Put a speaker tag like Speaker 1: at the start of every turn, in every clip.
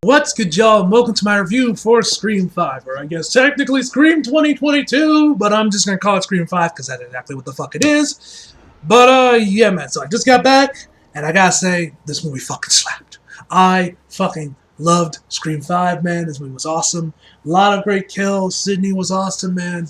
Speaker 1: What's good, y'all, and welcome to my review for Scream 5, or I guess technically Scream 2022, but I'm just gonna call it Scream 5 because that's exactly what the fuck it is. But, yeah, man, so I just got back, and I gotta say, this movie fucking slapped. I fucking loved Scream 5, man. This movie was awesome. A lot of great kills. Sydney was awesome, man.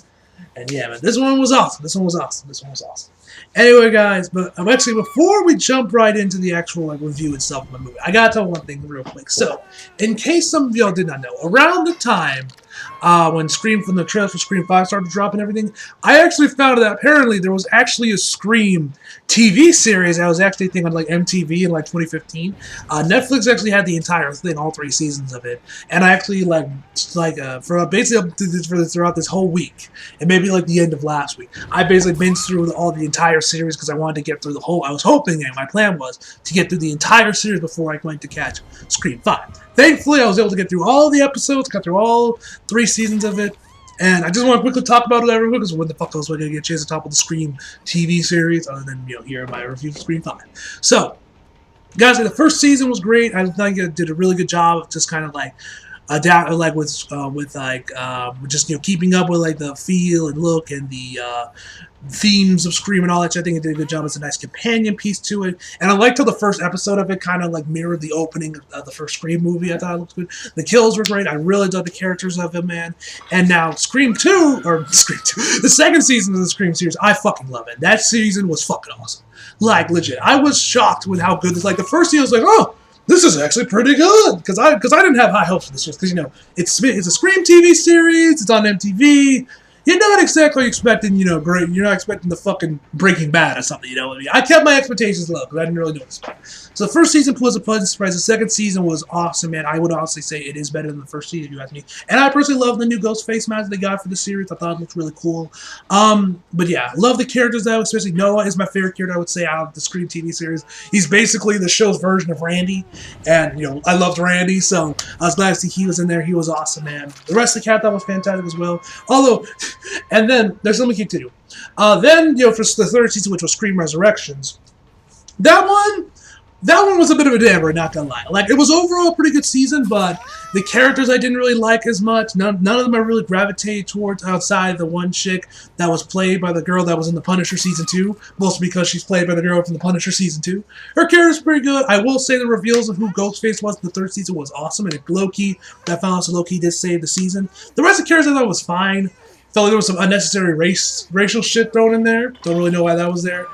Speaker 1: And yeah, man, this one was awesome. This one was awesome. This one was awesome. Anyway, guys, but actually, before we jump right into the actual review itself of the movie, I gotta tell one thing real quick. So, in case some of y'all did not know, around the time when the trailers for Scream 5 started to drop and everything, I actually found that apparently there was actually a Scream TV series that was actually a thing on like MTV in like 2015. Netflix actually had the entire thing, all 3 seasons of it, and I actually for basically throughout this whole week, and maybe like the end of last week, I basically binged through all the entire series because I wanted to get through the whole. I was hoping, and my plan was to get through the entire series before I went to catch Scream 5. Thankfully, I was able to get through all the episodes, got through all 3 seasons of it, and I just want to quickly talk about it every week because when the fuck else was I going to get a chance to talk about the Scream TV series other than, here in my review for Scream 5. So, guys, the first season was great. I think it did a really good job of just kind of like adapt, like with just keeping up with like the feel and look and the themes of Scream and all that. I think it did a good job. It's a nice companion piece to it, and I liked how the first episode of it kind of like mirrored the opening of the first Scream movie. I thought it looked good. The kills were great. I really dug the characters of it, man. And now Scream 2, the second season of the Scream series, I fucking love it. That season was fucking awesome. Like, legit, I was shocked with how good this. Like, the first season was like, oh, this is actually pretty good, because I didn't have high hopes for this, just because it's a Scream TV series, it's on MTV. You're not exactly expecting, great. You're not expecting the fucking Breaking Bad or something, you know what I mean? I kept my expectations low because I didn't really know this. So the first season was a pleasant surprise. The second season was awesome, man. I would honestly say it is better than the first season, if you ask me. And I personally love the new Ghostface mask they got for the series. I thought it looked really cool. But yeah, love the characters though, especially Noah is my favorite character, I would say, out of the Scream TV series. He's basically the show's version of Randy. And, I loved Randy, so I was glad to see he was in there. He was awesome, man. The rest of the cast thought was fantastic as well. Although, and then there's something to do. Then, for the third season, which was Scream Resurrections, that one was a bit of a damper, not gonna lie. Like, it was overall a pretty good season, but the characters I didn't really like as much. None of them I really gravitated towards outside the one chick that was played by the girl that was in The Punisher Season 2, mostly because she's played by the girl from The Punisher Season 2. Her character's pretty good. I will say the reveals of who Ghostface was in the third season was awesome, and Loki, that found out so Loki did save the season. The rest of the characters I thought was fine. Felt like there was some unnecessary racial shit thrown in there. Don't really know why that was there.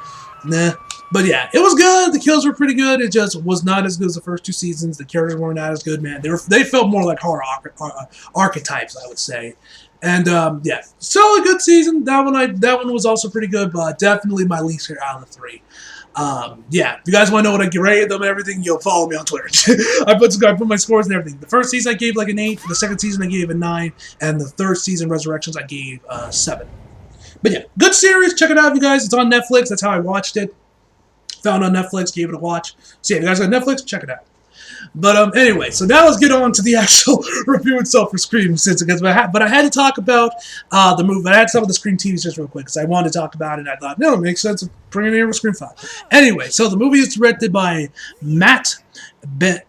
Speaker 1: Nah. But yeah, it was good. The kills were pretty good. It just was not as good as the first 2 seasons. The characters were not as good, man. They felt more like horror archetypes, I would say. And yeah, still a good season. That one was also pretty good, but definitely my least favorite out of the 3. Yeah, if you guys want to know what I rated them and everything, you'll follow me on Twitter. I put my scores and everything. The first season I gave like an 8. The second season I gave a 9. And the third season, Resurrections, I gave 7. But yeah, good series. Check it out, you guys. It's on Netflix. That's how I watched it. Found on Netflix, gave it a watch. So yeah, if you guys got Netflix, check it out. But anyway, so now let's get on to the actual review itself for Scream, but I had to talk about the movie. But I had some of the Scream TVs just real quick because I wanted to talk about it. And I thought, no, it makes sense of bringing it here with Scream 5. Anyway, so the movie is directed by Matt Benelli.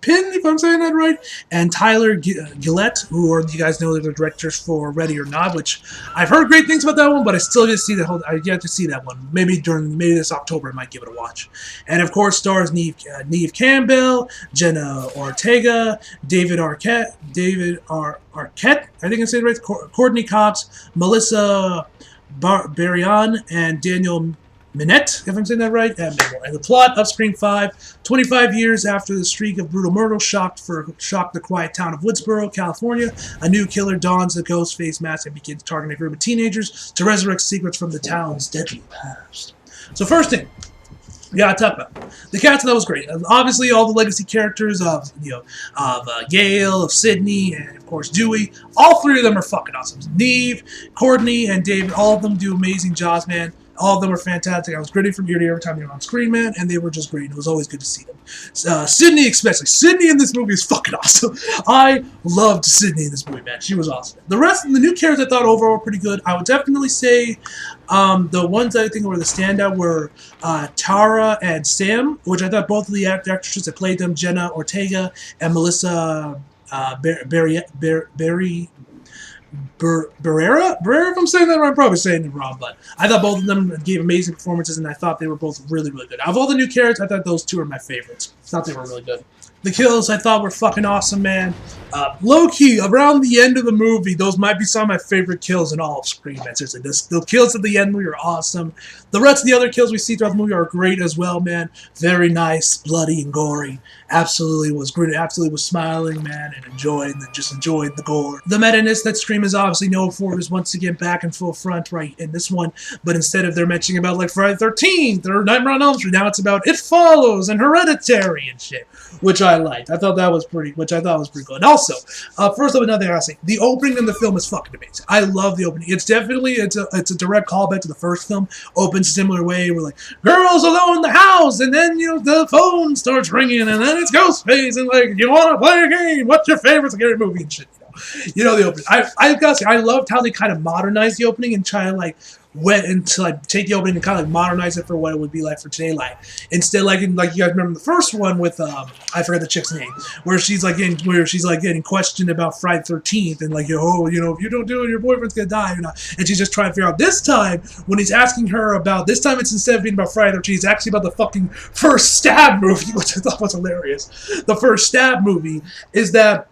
Speaker 1: If I'm saying that right, and Tyler Gillette, who are, you guys know, they're the directors for Ready or Not, which I've heard great things about that one, but I still yet to see that one. Maybe this October I might give it a watch. And of course stars Neve Campbell, Jenna Ortega, David Arquette, I think I said it right, Courtney Cox, Melissa Barrion, and Daniel Minette, if I'm saying that right, and the plot of Scream 5, 25 years after the streak of brutal murder shocked the quiet town of Woodsboro, California, a new killer dons the Ghostface mask and begins targeting a group of teenagers to resurrect secrets from the town's deadly past. So first thing we gotta talk about the cast. That was great. Obviously, all the legacy characters of Gail, of Sydney, and of course Dewey. All 3 of them are fucking awesome. Neve, Courtney, and David. All of them do amazing jobs, man. All of them were fantastic. I was gritting from ear to ear every time they were on screen, man, and they were just great. It was always good to see them. Sydney especially. Sydney in this movie is fucking awesome. I loved Sydney in this movie, man. She was awesome. The rest of the new characters I thought overall were pretty good. I would definitely say the ones that I think were the standout were Tara and Sam, which I thought both of the actresses that played them, Jenna Ortega and Melissa Barrera, if I'm saying that right, I'm probably saying it wrong, but I thought both of them gave amazing performances, and I thought they were both really, really good. Out of all the new characters, I thought those two were my favorites. I thought they were really good. The kills I thought were fucking awesome, man. Low-key, around the end of the movie, those might be some of my favorite kills in all of Scream, man. Seriously, the kills at the end of the movie are awesome. The rest of the other kills we see throughout the movie are great as well, man. Very nice, bloody, and gory. Absolutely was great. Absolutely was smiling, man, and enjoying the gore. The meta-ness that Scream is obviously known for is once again back in full front right in this one, but instead of they're mentioning about like Friday the 13th or Nightmare on Elm Street, now it's about It Follows and Hereditary and shit, which I liked. I thought that was pretty good. And also, first of another thing I say, the opening in the film is fucking amazing. I love the opening. It's definitely it's a direct callback to the first film. Opens a similar way. We're like, girls alone in the house, and then the phone starts ringing, and then it's Ghostface, and like, you want to play a game? What's your favorite scary movie and shit? The opening. I gotta say, I loved how they kind of modernized the opening and try to like went into like take the opening and kind of like modernize it for what it would be like for today. Like instead, like you guys remember the first one with I forgot the chick's name, where she's getting questioned about Friday the 13th and like if you don't do it, your boyfriend's gonna die or not, and she's just trying to figure out. This time when he's asking her about it's instead of being about Friday the 13th, it's actually about the fucking first stab movie, which I thought was hilarious. The first stab movie is that.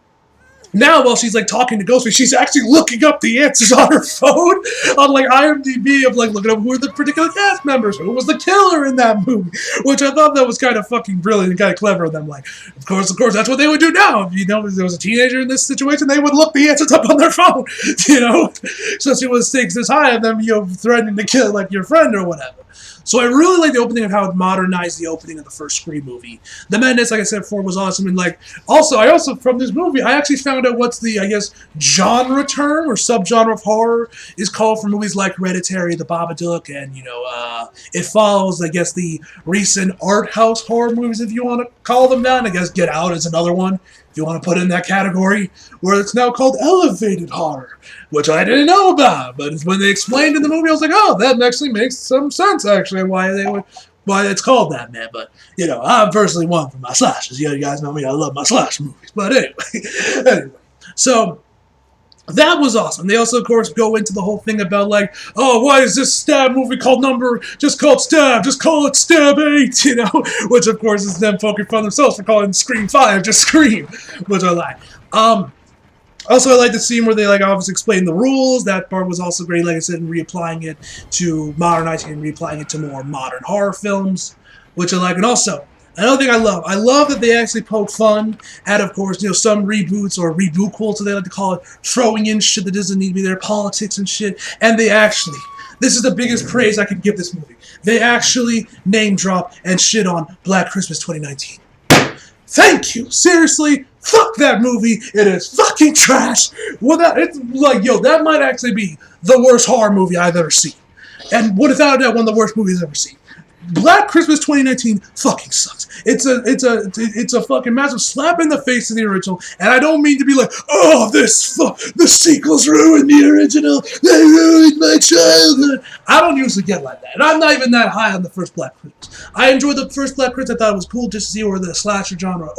Speaker 1: Now, while she's like talking to Ghostface, she's actually looking up the answers on her phone on like IMDb of like looking up who are the particular cast members, who was the killer in that movie, which I thought that was kind of fucking brilliant and kind of clever of them. Like, of course, that's what they would do now. If there was a teenager in this situation, they would look the answers up on their phone, So she was stakes this high of them, threatening to kill like your friend or whatever. So I really like the opening of how it modernized the opening of the first Scream movie. The madness, like I said before, was awesome. And like, I also from this movie, I actually found out what's the, I guess, genre term or subgenre of horror is called for movies like Hereditary, The Babadook, and, It Follows, I guess, the recent art house horror movies, if you want to call them that. And I guess Get Out is another one, if you want to put it in that category, where it's now called elevated horror, which I didn't know about. But when they explained in the movie, I was like, oh, that actually makes some sense, actually, why it's called that, man. But, I'm personally one for my slashes. You guys know me, I love my slash movies. But anyway. So that was awesome. They also, of course, go into the whole thing about like, oh, why is this stab movie called Stab? Just call it Stab 8, which of course is them poking fun themselves for calling Scream 5 just Scream, which I like. Also, I like the scene where they obviously explain the rules. That part was also great, like I said, in reapplying it to modernizing and reapplying it to more modern horror films, which I like. And also, another thing I love that they actually poke fun at, of course, some reboots or rebootquels, so they like to call it, throwing in shit that doesn't need to be there, politics and shit. And they actually, this is the biggest praise I can give this movie, they actually name drop and shit on Black Christmas 2019. Thank you. Seriously, fuck that movie. It is fucking trash. That might actually be the worst horror movie I've ever seen. And without a doubt, one of the worst movies I've ever seen. Black Christmas 2019 fucking sucks. It's a fucking massive slap in the face of the original, and I don't mean to be like, oh, the sequels ruined the original, they ruined my childhood. I don't usually get like that, and I'm not even that high on the first Black Christmas. I enjoyed the first Black Christmas. I thought it was cool just to see where the slasher genre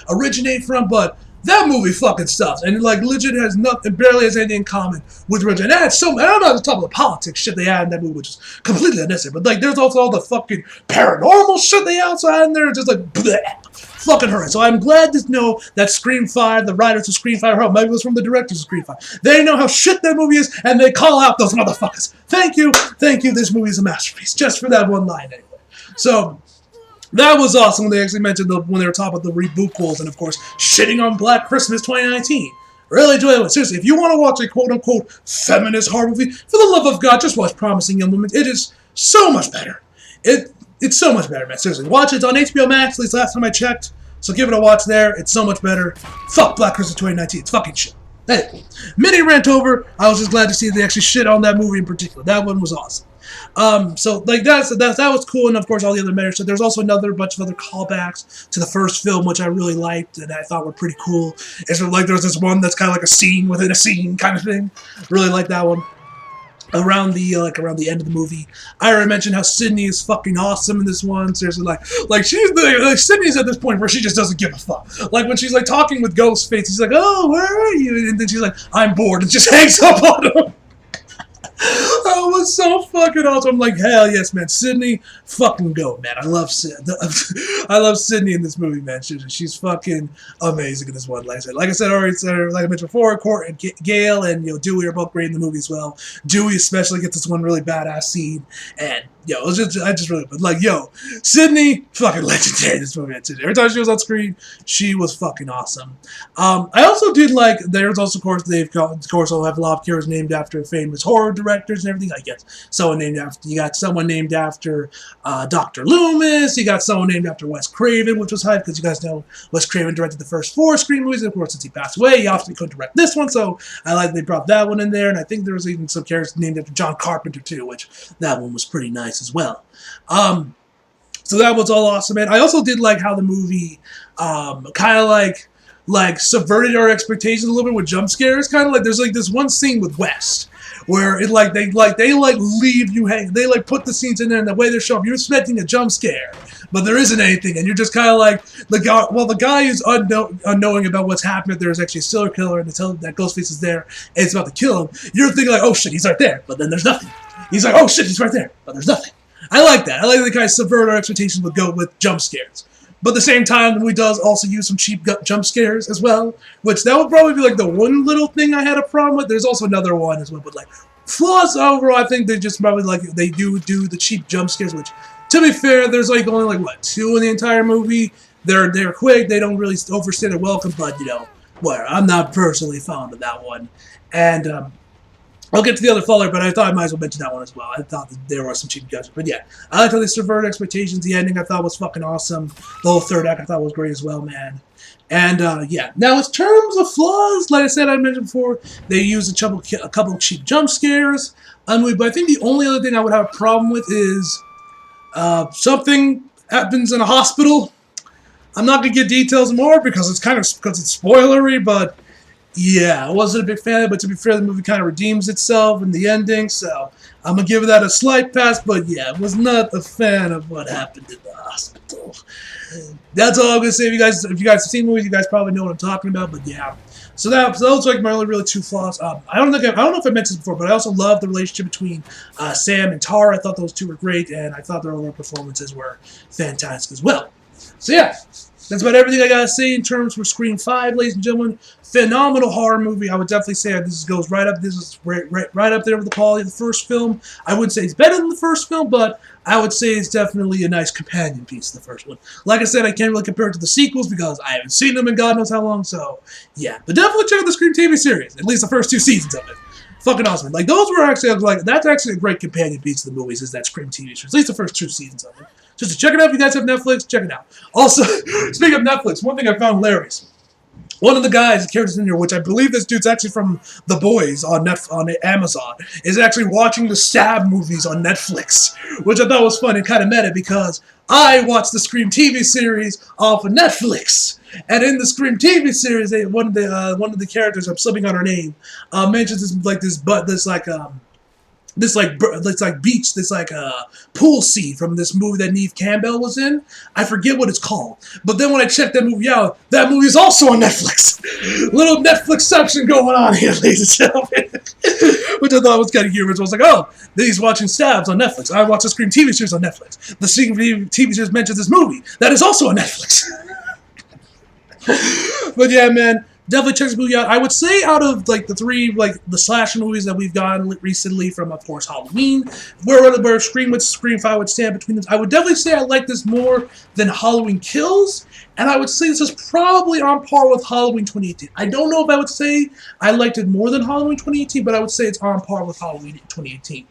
Speaker 1: originate from, but that movie fucking sucks, and legit has nothing, barely has anything in common with the original. And I'm not on top of the politics shit they had in that movie, which is completely unnecessary. But there's also all the fucking paranormal shit they also had in there, just bleh, fucking horror. So I'm glad to know that Scream 5, the writers of Scream 5, maybe it was from the directors of Scream 5. They know how shit that movie is, and they call out those motherfuckers. Thank you. This movie is a masterpiece, just for that one line anyway. So that was awesome when they actually mentioned when they were talking about the rebootquels and, of course, shitting on Black Christmas 2019. Really enjoy it. Seriously, if you want to watch a quote-unquote feminist horror movie, for the love of God, just watch Promising Young Woman. It is so much better. It's so much better, man. Seriously, watch it. It's on HBO Max, at least last time I checked. So give it a watch there. It's so much better. Fuck Black Christmas 2019. It's fucking shit. Anyway, mini rant over. I was just glad to see they actually shit on that movie in particular. That one was awesome. So like that was cool, and of course all the other measures. So there's also another bunch of other callbacks to the first film, which I really liked and I thought were pretty cool. It's like there's this one that's kind of like a scene within a scene kind of thing. Really like that one. Around the end of the movie, I already mentioned how Sydney is fucking awesome in this one. Seriously, like Sydney's at this point where she just doesn't give a fuck. Like when she's like talking with Ghostface, he's like, "Oh, where are you?" And then she's like, "I'm bored," and just hangs up on him. That was so fucking awesome. I'm like, hell yes, man. Sydney, fucking go, man. I love Sydney in this movie, man. She's fucking amazing in this one. Like I said already, like I mentioned before, Court and Gail and Dewey are both great in the movie as well. Dewey especially gets this one really badass scene, and it was just really, but like, Sydney, fucking legendary in this movie. Every time she was on screen, she was fucking awesome. I also did like, there's also, of course, all have a lot of characters named after famous horror directors and everything. I guess you got someone named after Dr. Loomis. You got someone named after Wes Craven, which was hype because you guys know Wes Craven directed the first 4 Scream movies. And of course, since he passed away, he obviously couldn't direct this one, so I like they brought that one in there. And I think there was even some characters named after John Carpenter too, which that one was pretty nice as well. So that was all awesome, man. I also did like how the movie kind of like subverted our expectations a little bit with jump scares. Kind of like there's like this one scene with West where it they leave you hanging. They like put the scenes in there, and the way they're showing, you're expecting a jump scare, but there isn't anything, and you're just kind of like the guy is unknowing about what's happened. There's actually a serial killer, and that Ghostface is there, and it's about to kill him. You're thinking like, oh shit, he's right there, but then there's nothing. He's like, oh shit, he's right there, but there's nothing. I like that. I like the kind of subvert our expectations with jump scares. But at the same time, the movie does also use some cheap jump scares as well, which that would probably be like the one little thing I had a problem with. There's also another one as well, but like flaws overall, I think they just probably they do the cheap jump scares, which, to be fair, there's like only like 2 in the entire movie. They're quick. They don't really overstay their welcome, but I'm not personally fond of that one. And I'll get to the other follower, but I thought I might as well mention that one as well. I thought that there were some cheap judgments. But yeah, I liked how they subverted expectations. The ending I thought was fucking awesome. The whole third act I thought was great as well, man. And yeah, now in terms of flaws, like I mentioned before, they used a couple of cheap jump scares. But I think the only other thing I would have a problem with is something happens in a hospital. I'm not going to get details more because it's spoilery, but yeah, I wasn't a big fan of it, but to be fair, the movie kind of redeems itself in the ending, so I'm going to give that a slight pass, but yeah, I was not a fan of what happened in the hospital. That's all I'm going to say. If you guys have seen the movie, you guys probably know what I'm talking about, but yeah. So those like my really 2 flaws. I don't know if I mentioned this before, but I also love the relationship between Sam and Tara. I thought those 2 were great, and I thought their overall performances were fantastic as well. So yeah, that's about everything I gotta say in terms for Scream 5, ladies and gentlemen. Phenomenal horror movie. I would definitely say this goes right up. This is right up there with the quality of the first film. I wouldn't say it's better than the first film, but I would say it's definitely a nice companion piece to the first one. Like I said, I can't really compare it to the sequels because I haven't seen them in God knows how long. So yeah, but definitely check out the Scream TV series. At least the first 2 seasons of it. Fucking awesome. Like those were actually that's actually a great companion piece to the movies. Is that Scream TV series? At least the first 2 seasons of it. Just to check it out. If you guys have Netflix, check it out. Also, speaking of Netflix, one thing I found hilarious. One of the guys, the characters in here, which I believe this dude's actually from The Boys on Amazon, is actually watching the Stab movies on Netflix, which I thought was fun and kind of meta because I watched the Scream TV series off of Netflix, and in the Scream TV series, one of the characters, I'm slipping on her name, mentions this pool scene from this movie that Neve Campbell was in. I forget what it's called. But then when I checked that movie out, that movie is also on Netflix. Little Netflixception going on here, ladies and gentlemen. Which I thought was kind of humorous. I was like, oh, he's watching Stabs on Netflix. I watched the Scream TV series on Netflix. The Scream TV series mentions this movie. That is also on Netflix. But yeah, man. Definitely check this movie out. I would say out of like the 3 the slasher movies that we've gotten recently from, of course, Halloween, where Scream 5 would stand between them, I would definitely say I like this more than Halloween Kills, and I would say this is probably on par with Halloween 2018. I don't know if I would say I liked it more than Halloween 2018, but I would say it's on par with Halloween 2018.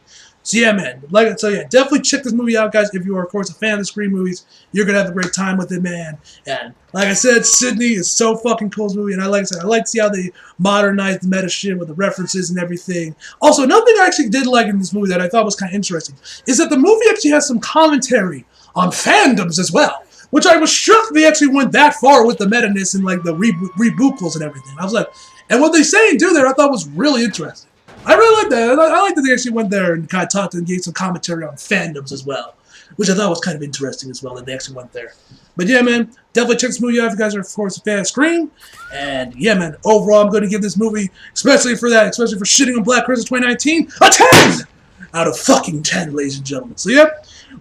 Speaker 1: So yeah, man. Definitely check this movie out, guys. If you are, of course, a fan of the Scream movies, you're gonna have a great time with it, man. And like I said, Sydney is so fucking cool, this movie, and I like to see how they modernized the meta shit with the references and everything. Also, another thing I actually did like in this movie that I thought was kind of interesting is that the movie actually has some commentary on fandoms as well. Which I was shocked they actually went that far with the meta-ness and like the rebookals and everything. I was like, and what they say and do there, I thought was really interesting. I really like that. I like that they actually went there and kind of talked and gave some commentary on fandoms as well, which I thought was kind of interesting as well that they actually went there. But yeah, man, definitely check this movie out if you guys are, of course, a fan of Scream. And yeah, man, overall, I'm going to give this movie, especially for shitting on Black Christmas 2019, a 10 out of fucking 10, ladies and gentlemen. So yeah,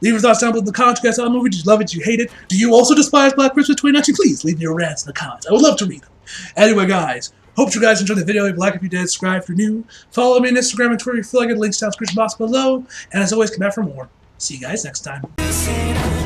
Speaker 1: leave your thoughts down below in the comments. You guys saw the movie. Did you love it? Did you hate it? Do you also despise Black Christmas 2019? Please leave your rants in the comments. I would love to read them. Anyway, guys, hope you guys enjoyed the video. Leave a like if you did. Subscribe if you're new. Follow me on Instagram and Twitter if you feel like it. Links down in the description box below. And as always, come back for more. See you guys next time.